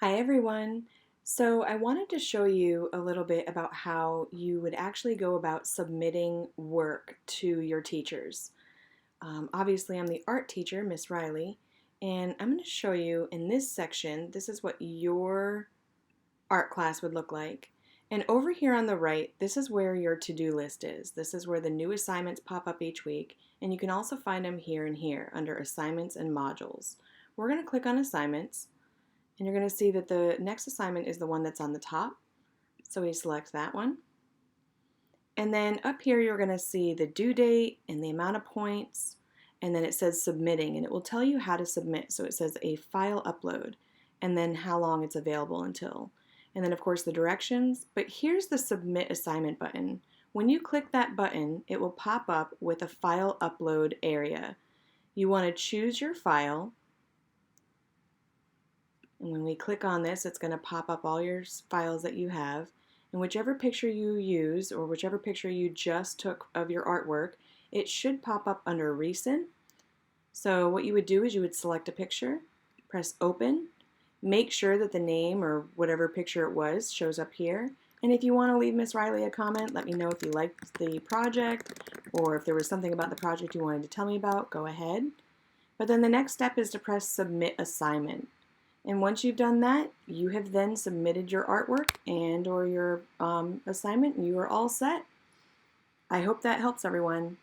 Hi everyone. So I wanted to show you a little bit about how you would actually go about submitting work to your teachers. Obviously, I'm the art teacher, Miss Riley, and I'm going to show you in this section, this is what your art class would look like. And over here on the right, this is where your to-do list is. This is where the new assignments pop up each week, and you can also find them here and here under assignments and modules. We're going to click on assignments. And you're going to see that the next assignment is the one that's on the top. So we select that one. And then up here you're going to see the due date and the amount of points. And then it says submitting, and it will tell you how to submit. So it says a file upload and then how long it's available until. And then of course the directions. But here's the submit assignment button. When you click that button, it will pop up with a file upload area. You want to choose your file. And when we click on this, it's going to pop up all your files that you have. And whichever picture you use or whichever picture you just took of your artwork, it should pop up under Recent. So what you would do is you would select a picture, press Open, make sure that the name or whatever picture it was shows up here. And if you want to leave Miss Riley a comment, let me know if you liked the project or if there was something about the project you wanted to tell me about, go ahead. But then the next step is to press Submit Assignment. And once you've done that, you have then submitted your artwork and or your assignment and you are all set. I hope that helps everyone.